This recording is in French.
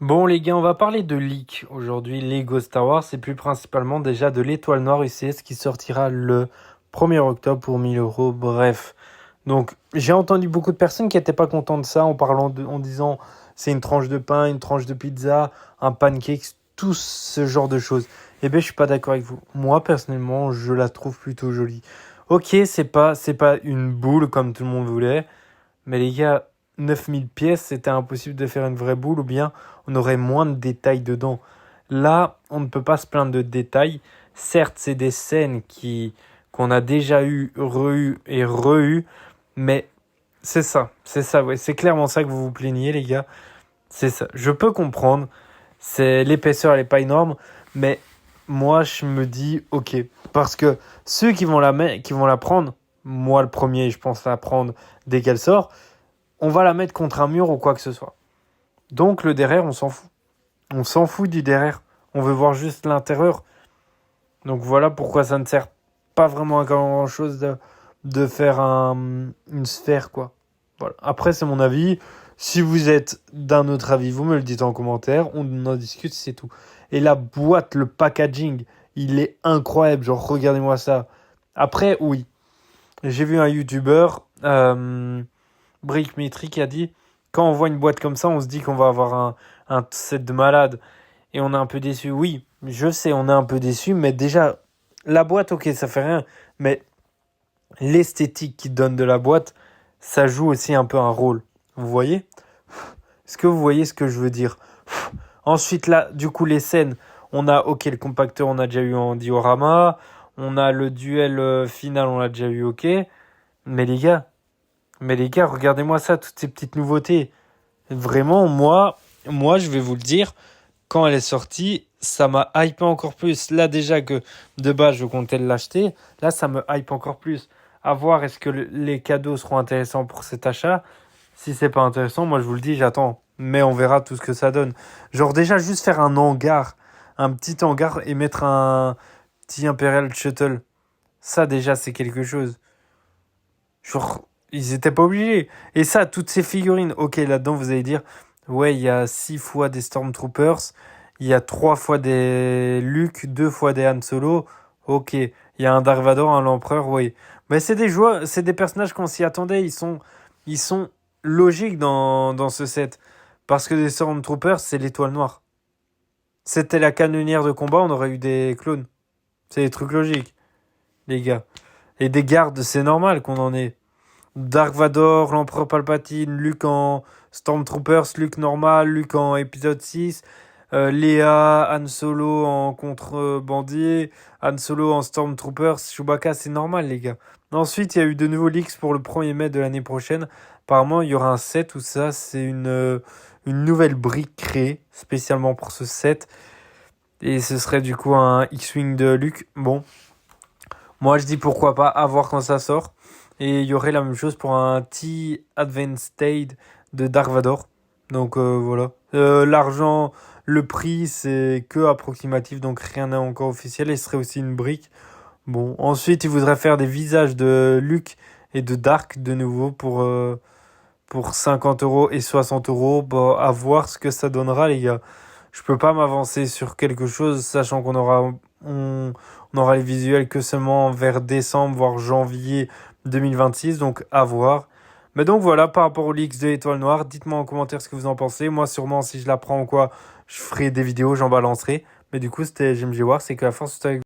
Bon les gars, on va parler de leak aujourd'hui, Lego Star Wars, et plus principalement déjà de l'étoile noire UCS qui sortira le 1er octobre pour 1000 euros. Bref, donc j'ai entendu beaucoup de personnes qui n'étaient pas contentes de ça en disant c'est une tranche de pain, une tranche de pizza, un pancake, tout ce genre de choses. Eh bien je suis pas d'accord avec vous. Moi personnellement, je la trouve plutôt jolie. Ok, c'est pas une boule comme tout le monde voulait, mais les gars, 9000 pièces, c'était impossible de faire une vraie boule ou bien on aurait moins de détails dedans. Là, on ne peut pas se plaindre de détails. Certes, c'est des scènes qu'on a déjà eu, re-eu et re-eu, mais c'est ça, ouais, c'est clairement ça que vous vous plaignez, les gars. C'est ça. Je peux comprendre. C'est l'épaisseur, elle est pas énorme, mais moi, je me dis, ok, parce que ceux qui vont la prendre, moi le premier, je pense la prendre dès qu'elle sort, on va la mettre contre un mur ou quoi que ce soit. Donc le derrière, on s'en fout. On s'en fout du derrière. On veut voir juste l'intérieur. Donc voilà pourquoi ça ne sert pas vraiment à grand chose de faire une sphère, quoi. Voilà. Après, c'est mon avis. Si vous êtes d'un autre avis, vous me le dites en commentaire. On en discute, c'est tout. Et la boîte, le packaging, il est incroyable. Genre, regardez-moi ça. Après, oui. J'ai vu un YouTuber, Brickmetry, qui a dit quand on voit une boîte comme ça, on se dit qu'on va avoir un set de malade. Et on est un peu déçu. Oui, je sais, on est un peu déçu, mais déjà, la boîte, ok, ça fait rien. Mais l'esthétique qui donne de la boîte, ça joue aussi un peu un rôle. Vous voyez? Est-ce que vous voyez ce que je veux dire? Ensuite, là, du coup, les scènes, on a, ok, le compacteur, on a déjà eu en diorama. On a le duel final, on l'a déjà eu, ok. Mais les gars, regardez-moi ça, toutes ces petites nouveautés. Vraiment, moi, je vais vous le dire, quand elle est sortie, ça m'a hypé encore plus. Là, déjà que de base, je comptais l'acheter, là, ça me hype encore plus. À voir, est-ce que les cadeaux seront intéressants pour cet achat? Si c'est pas intéressant, moi, je vous le dis, j'attends. Mais on verra tout ce que ça donne. Genre, déjà, juste faire un petit hangar et mettre un petit Imperial Shuttle. Ça, déjà, c'est quelque chose. Genre, ils étaient pas obligés. Et ça, toutes ces figurines, ok, là-dedans, vous allez dire, ouais, il y a 6 fois des Stormtroopers, il y a 3 fois des Luke, 2 fois des Han Solo, ok. Il y a un Dark Vador, un l'Empereur, oui. Mais c'est des joueurs, c'est des personnages qu'on s'y attendait, ils sont logiques dans ce set. Parce que des Stormtroopers, c'est l'étoile noire. C'était la canonnière de combat, on aurait eu des clones. C'est des trucs logiques, les gars. Et des gardes, c'est normal qu'on en ait. Dark Vador, l'Empereur Palpatine, Luke en Stormtroopers, Luke normal, Luke en épisode 6, Léa, Han Solo en contrebandier, Han Solo en Stormtroopers, Chewbacca, c'est normal les gars. Ensuite, il y a eu de nouveaux leaks pour le 1er mai de l'année prochaine. Apparemment, il y aura un set où ça, c'est une nouvelle brique créée spécialement pour ce set. Et ce serait du coup un X-Wing de Luke. Bon, moi je dis pourquoi pas, à voir quand ça sort. Et il y aurait la même chose pour un T-Advanced State de Dark Vador. Donc voilà. L'argent, le prix, c'est que approximatif, donc rien n'est encore officiel. Et ce serait aussi une brique. Bon, ensuite, il voudrait faire des visages de Luke et de Dark de nouveau pour 50 euros et 60 euros. Bah, à voir ce que ça donnera, les gars. Je peux pas m'avancer sur quelque chose, sachant on aura les visuels que seulement vers décembre, voire janvier 2026, donc à voir. Mais donc voilà, par rapport aux leaks de l'Étoile Noire, dites-moi en commentaire ce que vous en pensez. Moi, sûrement, si je la prends ou quoi, je ferai des vidéos, j'en balancerai. Mais du coup, c'était GMG War, c'est que la force est avec vous.